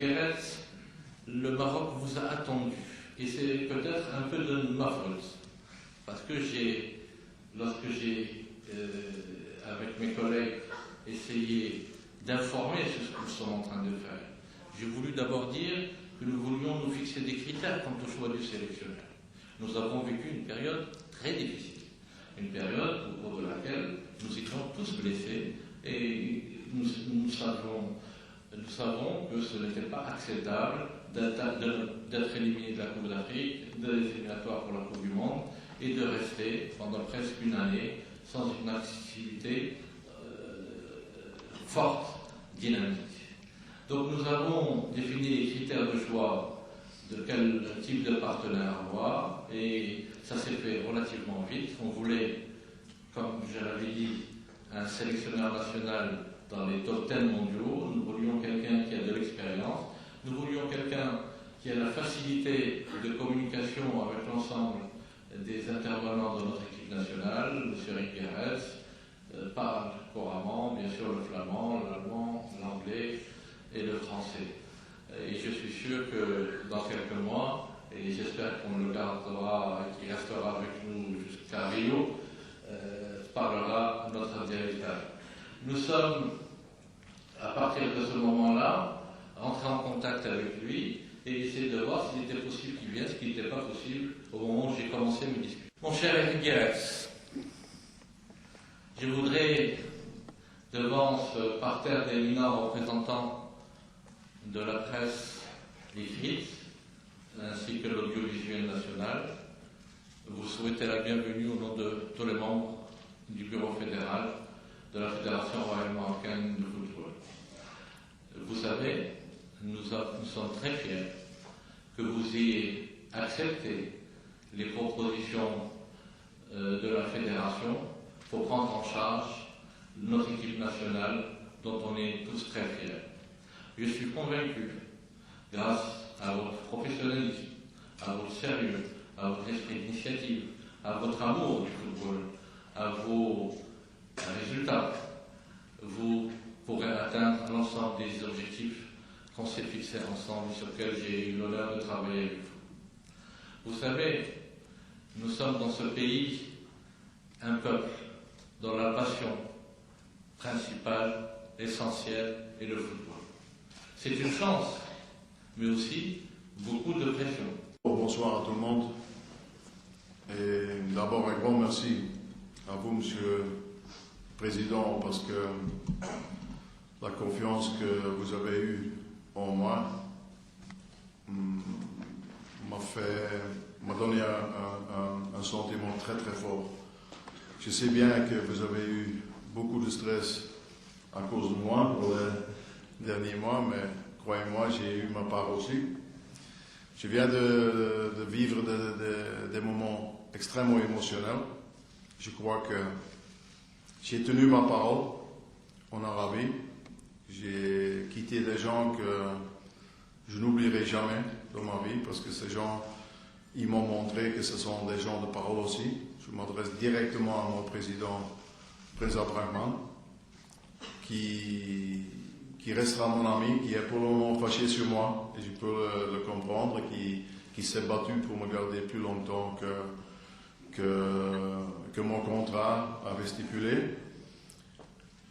Pérez, le Maroc vous a attendu, et c'est peut-être un peu de ma faute, parce que lorsque j'ai, avec mes collègues, essayé d'informer sur ce que nous sommes en train de faire, j'ai voulu d'abord dire que nous voulions nous fixer des critères quant au choix du sélectionneur. Nous avons vécu une période très difficile, une période au cours de laquelle nous étions tous blessés, et nous savons que ce n'était pas acceptable d'être éliminé de la Coupe d'Afrique, des éliminatoires pour la Coupe du Monde, et de rester pendant presque une année sans une activité forte, dynamique. Donc nous avons défini les critères de choix de quel type de partenaire avoir, et ça s'est fait relativement vite. On voulait, comme je l'avais dit, un sélectionneur national dans les top 10 mondiaux. Nous voulions quelqu'un qui a de l'expérience. Nous voulions quelqu'un qui a la facilité de communication avec l'ensemble des intervenants de notre équipe nationale. M. Eric Pérez parle couramment, bien sûr, le flamand, l'allemand, l'anglais et le français. Et je suis sûr que dans quelques mois, et j'espère qu'on le gardera et qu'il restera avec nous jusqu'à Rio, parlera notre directeur. Nous sommes, à partir de ce moment-là, rentrés en contact avec lui et essayer de voir s'il était possible qu'il vienne, ce qui n'était pas possible au moment où j'ai commencé mes discussions. Mon cher Eric Pérez, je voudrais, devant ce parterre d'éminents représentants de la presse écrite, ainsi que l'audiovisuel national, vous souhaiter la bienvenue au nom de tous les membres du bureau fédéral de la Fédération royale marocaine de football. Vous savez, nous sommes très fiers que vous ayez accepté les propositions de la Fédération pour prendre en charge notre équipe nationale dont on est tous très fiers. Je suis convaincu, grâce à votre professionnalisme, à votre sérieux, à votre esprit d'initiative, à votre amour du football, à vos résultats, vous pourrez atteindre l'ensemble des objectifs qu'on s'est fixés ensemble, sur lesquels j'ai eu l'honneur de travailler avec vous. Vous savez, nous sommes dans ce pays un peuple dont la passion principale, essentielle, est le football. C'est une chance, mais aussi beaucoup de pression. Bonsoir à tout le monde. Et d'abord un grand merci à vous, Monsieur le Président, parce que la confiance que vous avez eue en moi m'a donné un sentiment très très fort. Je sais bien que vous avez eu beaucoup de stress à cause de moi pour les derniers mois, mais croyez-moi, j'ai eu ma part aussi. Je viens de vivre des moments extrêmement émotionnels. Je crois que j'ai tenu ma parole en Arabie. J'ai quitté des gens que je n'oublierai jamais dans ma vie, parce que ces gens, ils m'ont montré que ce sont des gens de parole aussi. Je m'adresse directement à mon président, Prince Abdrahman, qui restera mon ami, qui est pour le moment fâché sur moi, et je peux le comprendre, qui s'est battu pour me garder plus longtemps que mon contrat avait stipulé,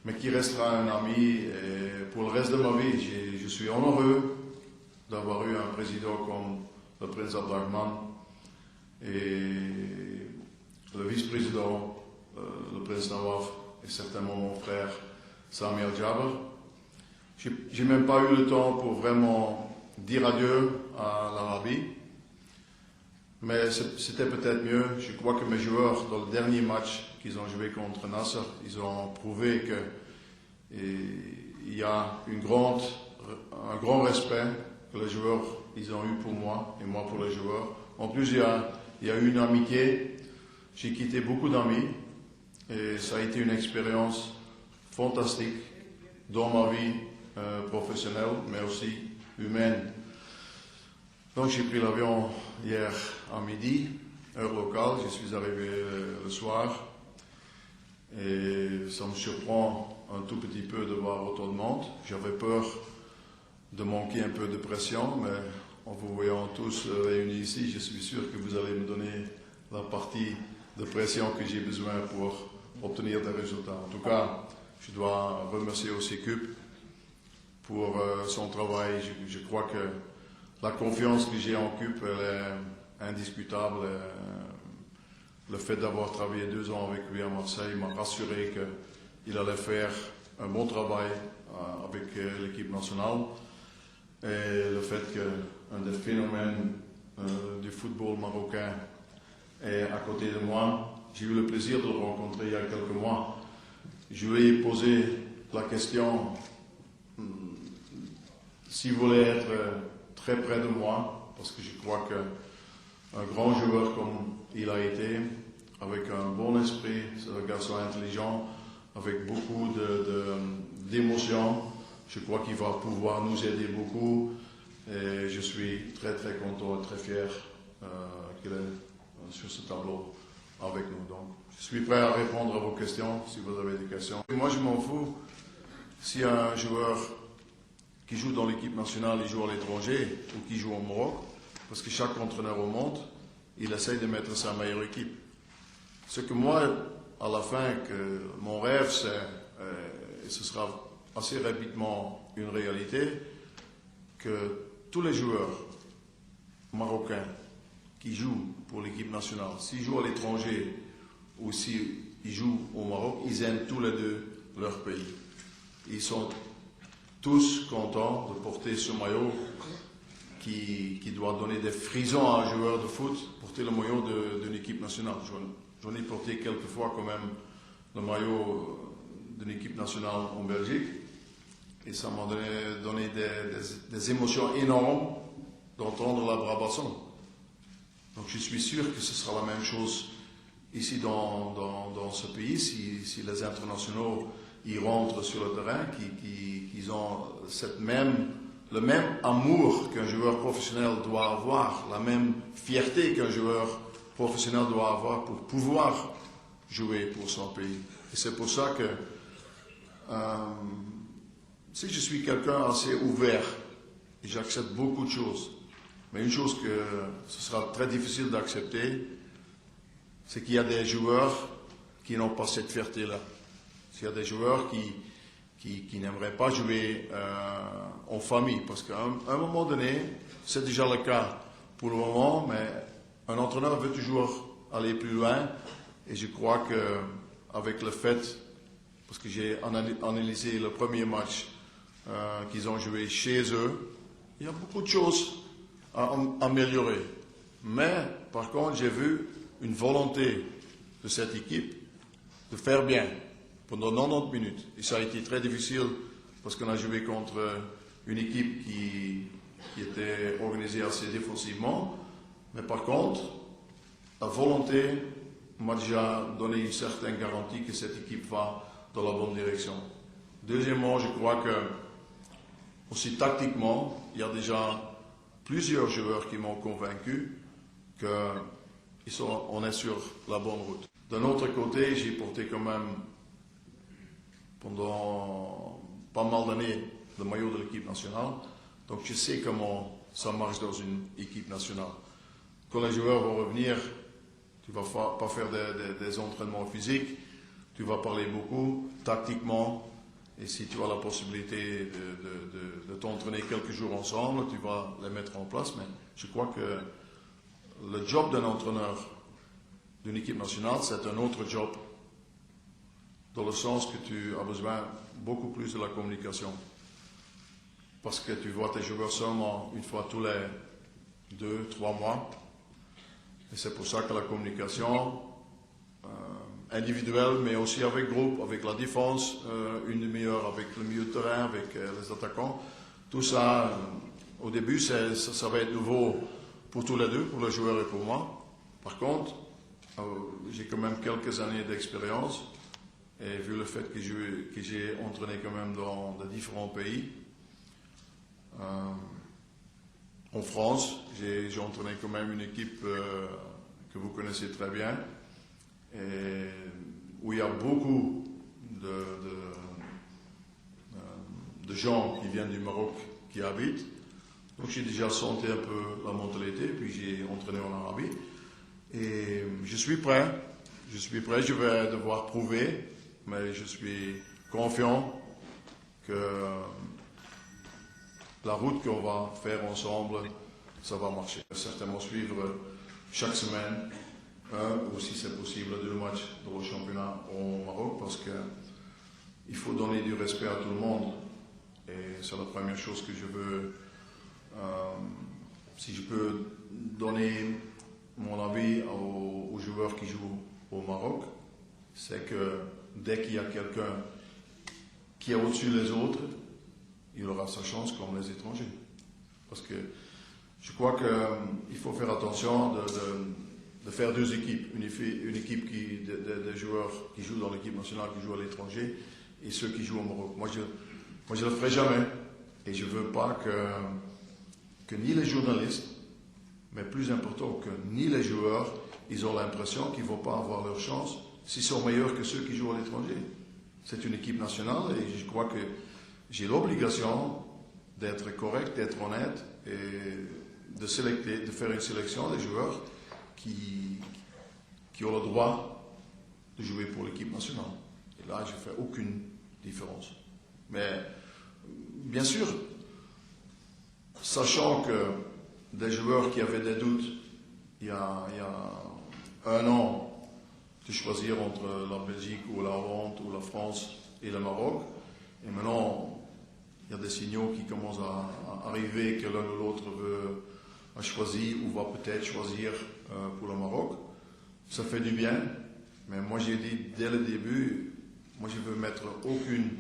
mais qui restera un ami, et pour le reste de ma vie, je suis honoreux d'avoir eu un président comme le Prince Abdrahman et le vice-président, le Prince Nawaf, et certainement mon frère Sami Al-Jaber. J'ai même pas eu le temps pour vraiment dire adieu à l'Arabie, mais c'était peut-être mieux. Je crois que mes joueurs, dans le dernier match qu'ils ont joué contre Nasser, ils ont prouvé qu'il y a un grand respect que les joueurs ils ont eu pour moi et moi pour les joueurs. En plus, il y a eu une amitié. J'ai quitté beaucoup d'amis et ça a été une expérience fantastique dans ma vie professionnelle, mais aussi humaine. Donc j'ai pris l'avion hier à midi, heure locale. Je suis arrivé le soir et ça me surprend un tout petit peu de voir autant de monde. J'avais peur de manquer un peu de pression, mais en vous voyant tous réunis ici, je suis sûr que vous allez me donner la partie de pression que j'ai besoin pour obtenir des résultats. En tout cas, je dois remercier aussi CUP pour son travail. Je crois que la confiance que j'ai en CUP, elle est indiscutable. Le fait d'avoir travaillé 2 ans avec lui à Marseille m'a rassuré qu'il allait faire un bon travail avec l'équipe nationale. Et le fait qu'un des phénomènes du football marocain est à côté de moi, j'ai eu le plaisir de le rencontrer il y a quelques mois. Je lui ai posé la question s'il voulait être très près de moi, parce que je crois qu'un grand joueur comme il a été, avec un bon esprit, c'est un garçon intelligent, avec beaucoup d'émotions, je crois qu'il va pouvoir nous aider beaucoup. Et je suis très très content et très fier qu'il est sur ce tableau avec nous. Donc, je suis prêt à répondre à vos questions si vous avez des questions. Et moi, je m'en fous si un joueur qui joue dans l'équipe nationale, il joue à l'étranger ou qui joue au Maroc, parce que chaque entraîneur au monde, il essaye de mettre sa meilleure équipe. Ce que moi, à la fin, que mon rêve, c'est, et ce sera assez rapidement une réalité, que tous les joueurs marocains qui jouent pour l'équipe nationale, s'ils jouent à l'étranger ou s'ils jouent au Maroc, ils aiment tous les deux leur pays. Ils sont tous contents de porter ce maillot qui doit donner des frissons à un joueur de foot, porter le maillot d'une équipe nationale. J'en ai porté quelques fois quand même le maillot d'une équipe nationale en Belgique et ça m'a donné des émotions énormes d'entendre la Brabazon. Donc je suis sûr que ce sera la même chose ici dans ce pays, si les internationaux y rentrent sur le terrain, qu'ils ont le même amour qu'un joueur professionnel doit avoir, la même fierté qu'un joueur professionnel doit avoir pour pouvoir jouer pour son pays. Et c'est pour ça que si je suis quelqu'un assez ouvert, et j'accepte beaucoup de choses, mais une chose que ce sera très difficile d'accepter, c'est qu'il y a des joueurs qui n'ont pas cette fierté-là. Il y a des joueurs qui n'aimeraient pas jouer en famille, parce qu'à un moment donné, c'est déjà le cas pour le moment, mais un entraîneur veut toujours aller plus loin, et je crois qu'avec le fait, parce que j'ai analysé le premier match qu'ils ont joué chez eux, il y a beaucoup de choses à améliorer. Mais, par contre, j'ai vu une volonté de cette équipe de faire bien pendant 90 minutes. Et ça a été très difficile parce qu'on a joué contre une équipe qui était organisée assez défensivement. Mais par contre, la volonté m'a déjà donné une certaine garantie que cette équipe va dans la bonne direction. Deuxièmement, je crois que, aussi tactiquement, il y a déjà plusieurs joueurs qui m'ont convaincu qu'on est sur la bonne route. D'un autre côté, j'ai porté quand même pendant pas mal d'années le maillot de l'équipe nationale, donc je sais comment ça marche dans une équipe nationale. Quand les joueurs vont revenir, tu ne vas pas faire des entraînements physiques, tu vas parler beaucoup tactiquement, et si tu as la possibilité de t'entraîner quelques jours ensemble, tu vas les mettre en place. Mais je crois que le job d'un entraîneur d'une équipe nationale, c'est un autre job, dans le sens que tu as besoin beaucoup plus de la communication. Parce que tu vois tes joueurs seulement une fois tous les 2-3 mois. Et c'est pour ça que la communication individuelle, mais aussi avec groupe, avec la défense, une demi-heure avec le milieu de terrain, avec les attaquants, tout ça, au début, ça va être nouveau pour tous les deux, pour les joueurs et pour moi. Par contre, j'ai quand même quelques années d'expérience, et vu le fait que j'ai entraîné quand même dans de différents pays, en France, j'ai entraîné quand même une équipe que vous connaissez très bien, et où il y a beaucoup de gens qui viennent du Maroc qui y habitent. Donc j'ai déjà senti un peu la mentalité, puis j'ai entraîné en Arabie. Et je suis prêt. Je vais devoir prouver, mais je suis confiant que la route qu'on va faire ensemble, ça va marcher. Certainement suivre chaque semaine, ou si c'est possible, 2 matchs dans le championnat au Maroc, parce qu'il faut donner du respect à tout le monde. Et c'est la première chose que je veux. Si je peux donner mon avis aux joueurs qui jouent au Maroc, c'est que dès qu'il y a quelqu'un qui est au-dessus des autres, il aura sa chance comme les étrangers. Parce que je crois qu'il faut faire attention de faire 2 équipes. Une équipe des joueurs qui jouent dans l'équipe nationale, qui jouent à l'étranger, et ceux qui jouent au Maroc. Moi, je ne le ferai jamais. Et je ne veux pas que ni les journalistes, mais plus important que ni les joueurs, ils ont l'impression qu'ils ne vont pas avoir leur chance s'ils sont meilleurs que ceux qui jouent à l'étranger. C'est une équipe nationale et je crois que j'ai l'obligation d'être correct, d'être honnête et de faire une sélection des joueurs qui ont le droit de jouer pour l'équipe nationale. Et là, je ne fais aucune différence. Mais, bien sûr, sachant que des joueurs qui avaient des doutes il y a 1 an de choisir entre la Belgique ou la Hollande ou la France et le Maroc, et maintenant il y a des signaux qui commencent à arriver que l'un ou l'autre a choisi ou va peut-être choisir pour le Maroc. Ça fait du bien, mais moi j'ai dit dès le début, moi je veux mettre aucune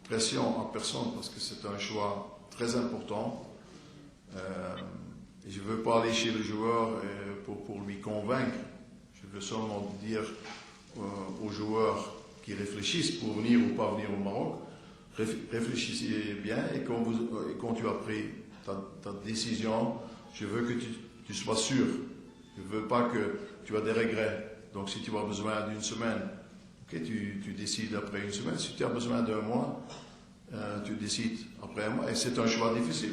pression à personne parce que c'est un choix très important. Et je ne veux pas aller chez le joueur pour lui convaincre. Je veux seulement dire aux joueurs qui réfléchissent pour venir ou pas venir au Maroc, réfléchissez bien et quand tu as pris ta décision, je veux que tu sois sûr. Je ne veux pas que tu aies des regrets. Donc si tu as besoin d'une semaine, okay, tu décides après une semaine. Si tu as besoin d'1 mois, tu décides après 1 mois. Et c'est un choix difficile.